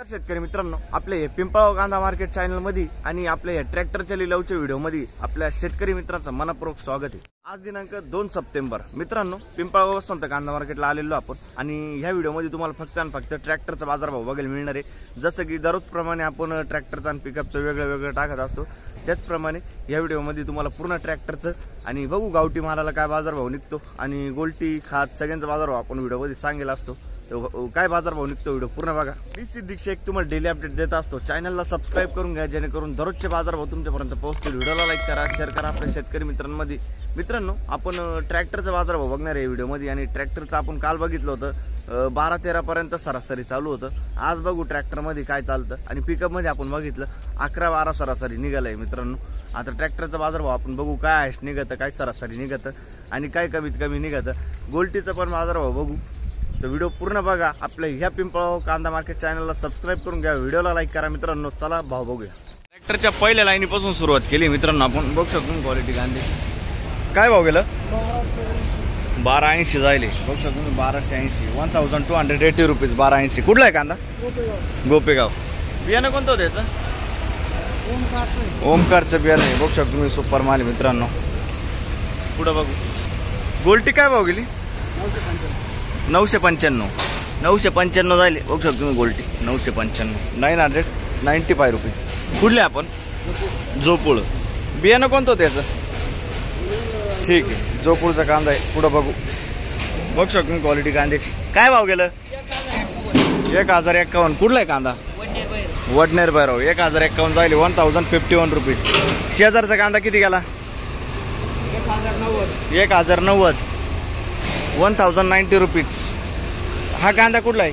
शेतकरी मित्रांनो, आपल्या हे पिंपळगाव कांदा मार्केट चॅनल मध्ये आणि आपल्या या ट्रॅक्टरच्या लिलावच्या व्हिडिओ मध्ये आपल्या शेतकरी मित्रांचं मनपूर्वक स्वागत आहे। आज दिनांक 2 सप्टेंबर मित्रांनो, पिंपळगाव वसंत कांदा मार्केटला आलेलो आपण आणि ह्या व्हिडिओ मध्ये तुम्हाला फक्त आणि फक्त ट्रॅक्टरचा बाजारभाव बघायला मिळणार आहे। जसं की दररोज प्रमाणे आपण ट्रॅक्टरचा आणि पिकअपचं वेगळं टाकत असतो, त्याचप्रमाणे या व्हिडिओ मध्ये तुम्हाला पूर्ण ट्रॅक्टरचं आणि बघू गावठी मालाला काय बाजारभाव निघतो आणि गोल्टी खात सगळ्यांचा बाजारभाव आपण व्हिडिओ मध्ये सांगेल असतो। काय बाजारभाव निघतो व्हिडिओ पूर्ण बघा। मी सिद्दीक शेख तुम्हाला डेली अपडेट देत असतो। चॅनलला सबस्क्राइब करून घ्या जेणेकरून दररोजचे बाजारभाव तुमच्यापर्यंत पोहोचतील। व्हिडिओला लाईक करा, शेअर करा आपल्या शेतकरी मित्रांमध्ये। मित्रांनो, आपण ट्रॅक्टरचा बाजारभाव बघणार आहे व्हिडिओ मध्ये आणि ट्रॅक्टरचं आपण काल बघितलं होतं 12-13 पर्यंत सरासरी चालू होतं। आज बघू ट्रॅक्टर मध्ये काय चालतं आणि पिकअप मध्ये आपण बघितलं 11-12 सरासरी निघालाय मित्रांनो। आता ट्रॅक्टरचा बाजारभाव आपण बघू काय आहे निघतं, काय सरासरी निघतं आणि काय कमीत कमी निघतं। गोल्टीचा पण बाजारभाव बघू, तो व्हिडिओ पूर्ण बघा। आपल्या ह्या पिंपळगाव कांदा मार्केट चॅनलला सबस्क्राइब करून घ्या, व्हिडिओला लाईक करा मित्रांनो। चला भाव बघूया। ट्रॅक्टरच्या पहिल्या लाईनीपासून सुरुवात केली मित्रांनो आपण। बघू शकतो क्वालिटी कांदे काय भाव गेलं 1280 जायले। बघू शकतो 1280 1280 रुपीज 1280। कुठला आहे कांदा? गोपेगाव। बियाणं कोणतं होतं याचं? ओमकारचं बियाणं आहे। बघू शकतो तुम्ही सुपर माल मित्रांनो। पुढे बघू गोल्टी काय भाव गेली? 995 जायले। बघू शकतो तुम्ही गोल्टी 995 995 रुपीज। कुठले आपण? जोपूळ। बियाणं कोणतं होतं याचं? ठीक आहे, जोपूळचा कांदा आहे। पुढे बघू बघू शकतो तुम्ही क्वालिटी कांद्याची काय भाव गेलं? 1051। कुठला आहे कांदा? वडनेर बैराव। 1051 जायले 1051 रुपीज। शेजारचा कांदा किती गेला? 1090 1090 रुपीज। हा कांदा कुठला आहे?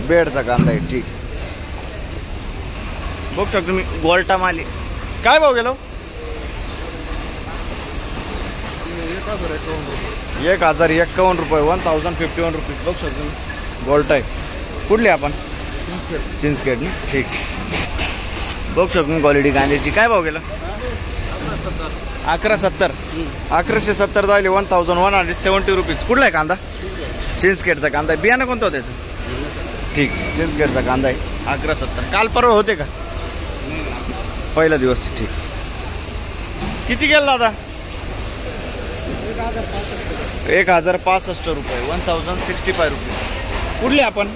बेडचा कांदा आहे। ठीक, बघू शकतो तुम्ही गोल्टा माली काय भाव गेलो? 1051 रुपये 1051 रुपीज। बघू शकतो तुम्ही गोल्टा आहे। कुठली आपण? चिंचखेड ना। ठीक, बघू शकतो तुम्ही क्वालिटी कांद्याची काय भाव गेला? 1170 जायले 1170 रुपीज। कुठला आहे कांदा? चिंचखेडचा कांदा आहे। बियाणं कोणतं होतं त्याचं? ठीक, चिंचखेडचा कांदा आहे 1170। काल परवा होते का? पहिला दिवस। ठीक, किती गेला दादा? 1065 रुपये 1065 रुपीज। कुठले आपण?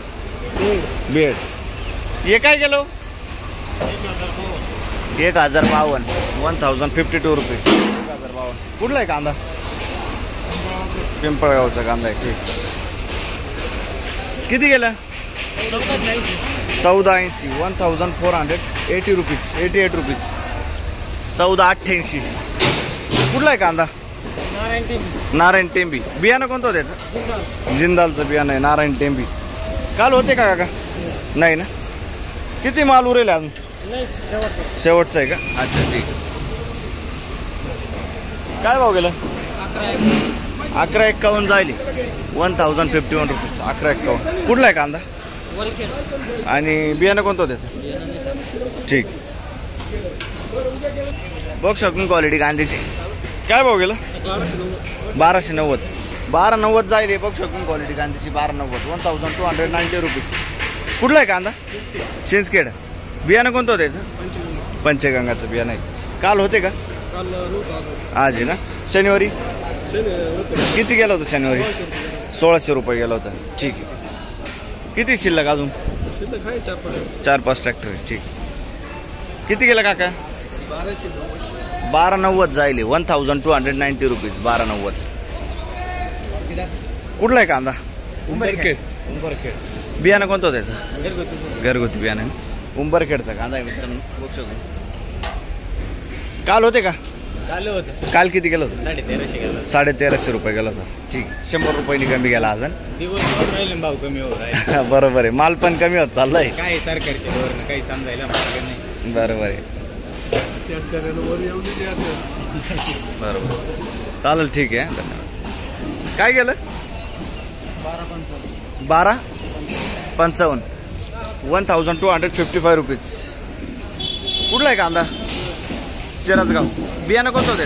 बेड। हे काय गेलो? 1052 1052 रुपये 1052। कुठला आहे कांदा? पिंपळगावचा कांदा आहे। ठीक, किती गेला? 1480 1480 रुपीज 88 रुपीज 1488। कुठला आहे कांदा? नारायण टेंबी। बियाणं कोणतं होतं त्याचं? जिंदालचं बियाणं आहे नारायण टेंबी। काल होते का काका? नाही ना। किती माल उरेल अजून? शेवटचा आहे का? अच्छा, ठीक। काय भाव गेलं? 1151 जायले 1051 रुपीज 1151। कुठला आहे कांदा? आणि बियाणं कोणतं होतं त्याचं? ठीक, बघू शकतो क्वालिटी कांद्याची काय भाव गेलं? 1290 जायले। बघू शकतो क्वालिटी कांद्याची 1290 1290 रुपीज। कुठला आहे कांदा? चिंचखेड। बियाणं कोणतं होतं त्याचं? पंचगंगाचं बियाणं आहे। काल होते का? आज आहे ना। शनिवारी किती गेलं होतं? शनिवारी 1600 रुपये गेलं होतं। ठीक आहे, किती शिल्लक अजून? 4-5 ट्रॅक्टर आहे। ठीक, किती गेलं काका? 1290 जायले 1290 रुपीज 1290। कुठला आहे कांदा? उंबरखेड। बियाणं कोणतं होतं त्याचं? घरगुती बियाणं आहे। उंबरखेडचा कांदा आहे मित्रांनो। बघू शकतो काल होते का? काल किती गेलं होतं? 1350 रुपये गेला होता। ठीक, 100 रुपयांनी कमी गेला अजून। भाव कमी होत बरोबर आहे, माल पण कमी होत चाललाय। काय सरकारच्या धोरण काही समजायला नाही। बरोबर आहे, बरोबर। चालेल, ठीक आहे, धन्यवाद। काय गेलं? 1255 1255 रुपीज। कुठला आहे कांदा? शिराजगाव। बियाणं कोणतं होतं?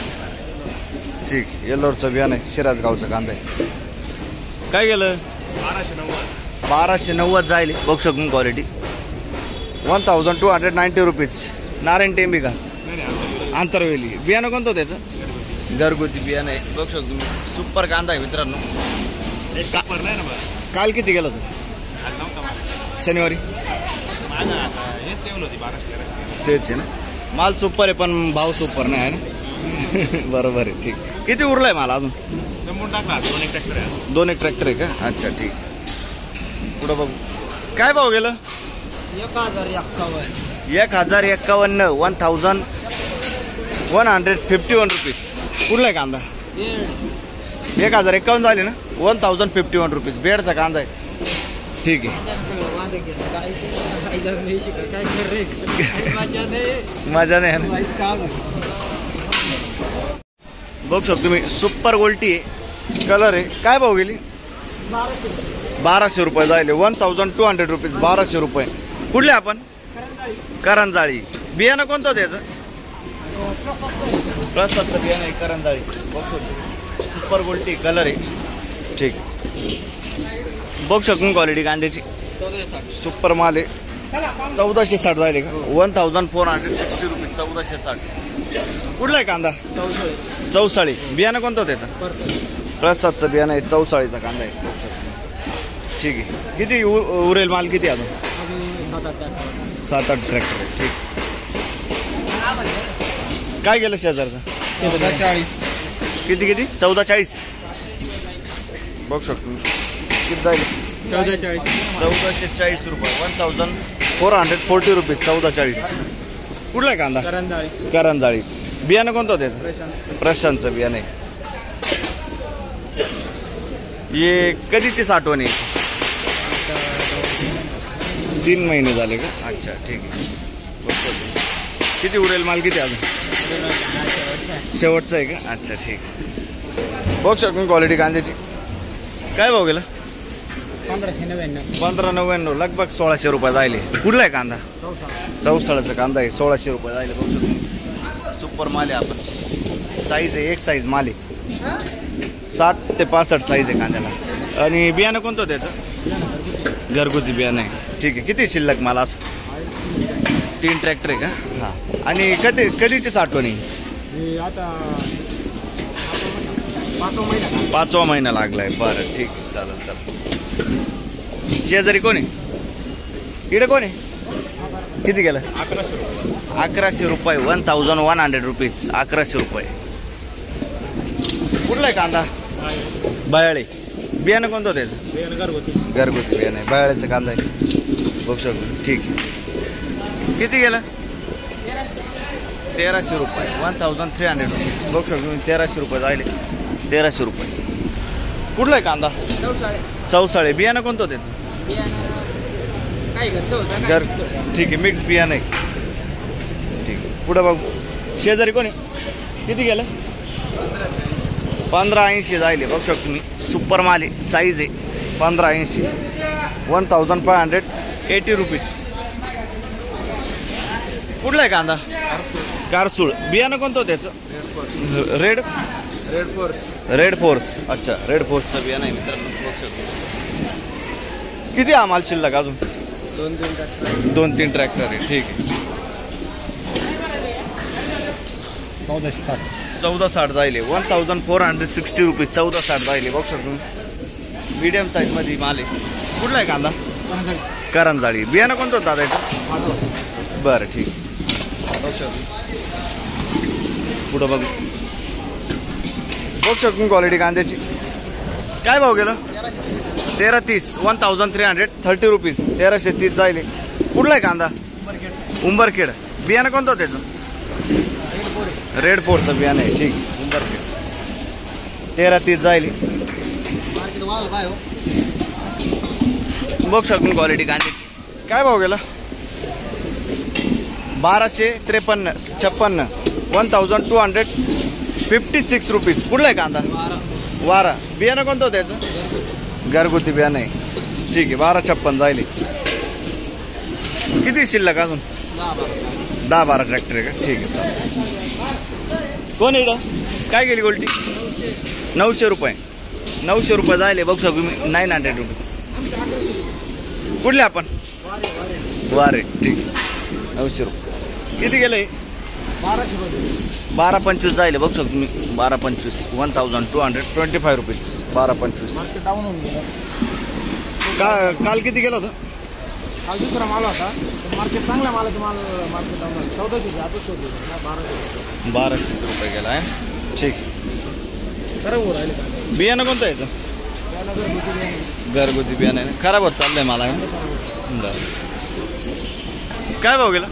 ठीक, येल्लोरचं बियाणं आहे, शिराजगावचं कांदा आहे। काय गेलं? 1290 1290 जाईल बघू शकून क्वालिटी 1290 रुपीज. नारायण टेंबी का आंतरवेली. बियाणं कोणतं होतं त्याचं? घरगुती बियाणं आहे. बघू शकतो तुम्ही. सुपर कांदा आहे मित्रांनो. काल किती गेलं होतं? शनिवारी तेच आहे ना. माल सुपर आहे पण भाव सुपर नाही आहे ना. बरोबर आहे. ठीक. किती उरलाय माल अजून? 2 एक ट्रॅक्टर आहे का? अच्छा ठीक. पुढं बघू काय भाव गेलं? 1051 1151 रुपीज. कुठला कांदा? 1051 झाले ना. 1051 रुपीज बेडचा कांदा आहे. ठीक आहे. मजा नाही ना. बघू शकतो तुम्ही. सुपर गोल्टी आहे. कलर आहे. काय भाव गेली? 1200 रुपये जायले. 1200 रुपीज. 1200 रुपये. कुठले आपण? करंजाळी. बियाणं कोणतं होतं याचं? प्रसादचं बियाणं आहे. करंजाळी. बघू शकतो. सुपर गोल्टी कलर आहे. ठीक. बघू शकतो क्वालिटी कांद्याची. सुपर माल आहे. 1460 जायले का? 1460 रुपीज. 1460. कुठला आहे कांदा? चौसाळी. बियाणं कोणतं होतं त्याचं? प्रसादचं बियाणं आहे. चौसाळीचा कांदा आहे. ठीक आहे. किती उरेल माल? किती अजून? 7-8 ट्रॅक्टर आहे. ठीक. काय गेलं शेजारचं? 1440. किती? 1440. बघू शकतो. किती जाईल? 1440 रुपये. 1440 रुपीज. 1440. कुठला आहे कांदा? करंजाळी. बियाणं कोणतं होतं त्याचं? प्रशांतचं बियाणं आहे. हे कधीची साठवण आहे? 3 महिने झाले का? अच्छा ठीक आहे. किती उरेल माल? किती अजून? शेवटचं आहे का? अच्छा ठीक. बघू शकतो क्वालिटी कांद्याची. काय भाव गेलं? 1599. लगभग 1600 रुपये जायले. कुठला आहे कांदा? चौसाळाचा कांदा आहे. 1600 रुपये जायले. बघू शकतो. सुपर माल आहे. आपण साईज आहे. एक साईज माल आहे. 60 ते 65 साईज आहे कांद्याला. आणि बियाणं कोणतं त्याचं? घरगुती बियाणं आहे. ठीक आहे. किती शिल्लक माल? असं 3 ट्रॅक्टर आहे का? हां. आणि कधीची साठवण आहे? आता 5वा महिना लागलाय. बरं ठीक आहे. चालेल. शेजारी कोण आहे? इकडे कोण आहे? किती गेलं? 1100 रुपये. 1100 रुपीज. 1100 रुपये. कुठला आहे कांदा? बयाळे. बियाणं कोणतं होतं त्याचं? घरगुती बियाणं आहे. बयाळ्याचं कांदा आहे. बघू शकतो. ठीक. किती गेलं? 1300 रुपये. 1300 रुपीज. बघू शकतो. 1300 रुपये जायले. 1300 रुपये. कुठला आहे कांदा? चौसाळे. बियाणं कोणतं त्याचं? घर. ठीक आहे. मिक्स बियाणं आहे. ठीक आहे. पुढं बघू. शेजारी कोणी? किती गेलं? 1580 जायले. बघू शकतो तुम्ही. सुपर माल आहे. साईज आहे. 1580. 1580 रुपीज. कुठला आहे कांदा? कारसूळ. बियाणं कोणतं होतं त्याचं? Red force. अच्छा रेड फोर्सचं बियाणं आहे मित्रांनो. बघू शकतो. किती हा माल शिल्लक अजून? 2-3 ट्रॅक्टर आहे. ठीक आहे. 1460 जायले. 1460 रुपीज. 1460 जायले. बघू शकतो. मीडियम साईज मध्ये माल आहे. कुठला आहे कांदा? करंजाळी. बियाणं कोणतं होतं दादा याचं? बरं ठीक. बघू शकतो. पुढं बघू. बघू शकतो क्वालिटी कांद्याची. काय भाव गेलं? 1330. 1330 रुपीज. 1330 जायले. कुठला आहे कांदा? उंबरखेड. बियाणं कोणतं होतं त्याचं? रेड फोरचं बियाणं आहे. ठीक. उंबरखेड. 1330 जायले. बघू शकतो क्वालिटी कांद्याची. काय भाव गेला? 1253. 1256 रुपीज. कुठला आहे कांदा? वारा. बियाणं कोणतं होतं त्याचं? घरगुती बियाणं आहे. ठीक आहे. 1256 जायले. किती शिल्लक अजून? 10-12 ट्रॅक्टर आहे का? ठीक आहे. चालेल. कोण आहे इकडं? काय गेली गोल्टी? 900 रुपये. 900 रुपये जायले. बघू शकतो मी. 900 रुपीज. कुठले आपण? वारे ठीक 900 रुपये. किती गेले? 1225 जाईल बघू शकतो तुम्ही. 1225 1225 रुपीज. 1225. काल किती गेलं होतं? काल दुसरा माल होता मार्केट चांगला मालाचं माल मार्केट डाऊन 1400 1200 रुपये गेला आहे. ठीक. बरोबर राहिले का बियाणं कोणतं यायचं? घरगुती बियाणं आहे ना. खराब होत चाललंय मला. बरं. काय भाव गेला?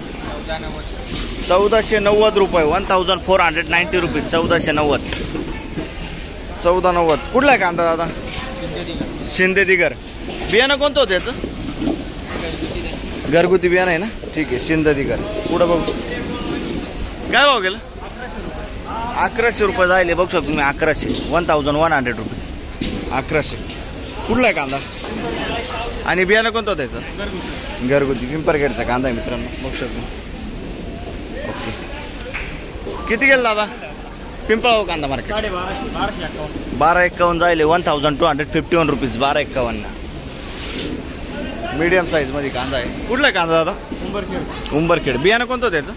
1490 रुपये. 1490 रुपीज. 1490. कुठला आहे कांदा दादा? शिंदे दिगर. बियाणं कोणतं होतं याचं? घरगुती बियाणं आहे ना. ठीक आहे. शिंदे दिगर. पुढं बघू. काय भाव गेला? 1100 रुपये जायले बघू शकतो तुम्ही. 1100. 1100 रुपीज. 1100. कुठला आहे कांदा? आणि बियाणं कोणतं होतं याचं? घरगुती पिंपरखेडचा कांदा आहे मित्रांनो. बघू शकतो. ओके. किती गेलं दादा? पिंपळगाव कांदा मार्केट 1251 जायले. 1251 रुपीज. 1251. मीडियम साईज मध्ये कांदा आहे. कुठला आहे कांदा दादा? उंबरखेड. बियाणं कोणतं होतं त्याचं?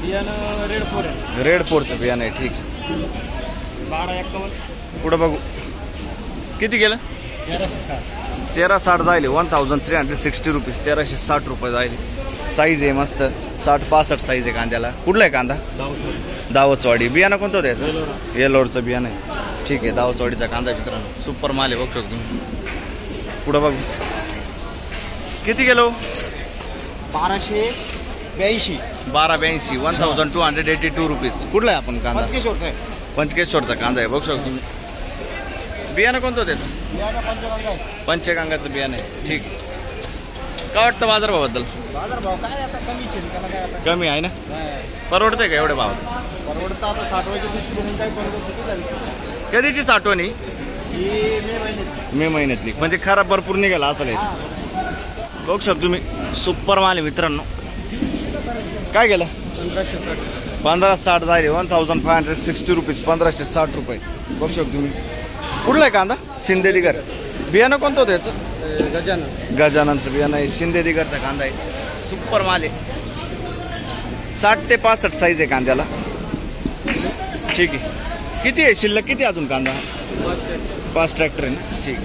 बियाणं रेड 4चं बियाणं आहे. ठीक. 1251 पुढं बघू. किती गेलं? 1360 जायले. 1360 रुपीज. 1360 रुपये जायले. साईज आहे मस्त. 60-65 साईज आहे कांद्याला. कुठला आहे कांदा? दावतवाडी. बियाणं कोणतं होतं याचं? येलोरचं बियाणं आहे. ठीक आहे. दावतवाडीचा कांदा आहे मित्रांनो. सुपर माल आहे बघू शकतो. पुढं बघू. किती गेलो? 1282 1282 रुपीज. कुठला आहे आपण कांदा? पंचकेश्वरचा कांदा आहे बघू शकतो. बियाणं कोणतं त्याचं? पंचगंगाचं बियाणं आहे. ठीक. काय वाटतं बाजारभावाबद्दल? बाजारभाव काय आता कमी आहे ना. परवडते का एवढे भाव? परवडतं आता साठवायची दृष्टीने काय परवडत. कधीची साठवण ही? मे महिन्यातली. म्हणजे खराब भरपूर निघाला असं याची. बघू शकतो तुम्ही. सुपर माल आहे मित्रांनो. काय गेलं? 1560 जायले. 1560 रुपीज. 1560 रुपये. बघू शकतो तुम्ही. कुठला आहे कांदा? शिंदे दिगर. बियाणं कोणतं होतं याचं? गजाननचं बियाणं आहे. शिंदे दिगरचा कांदा आहे. सुपर माल आहे. 60 ते 65 साईज आहे कांद्याला. ठीक आहे. किती आहे शिल्लक? किती अजून कांदा? 5 ट्रॅक्टर आहे ना. ठीक.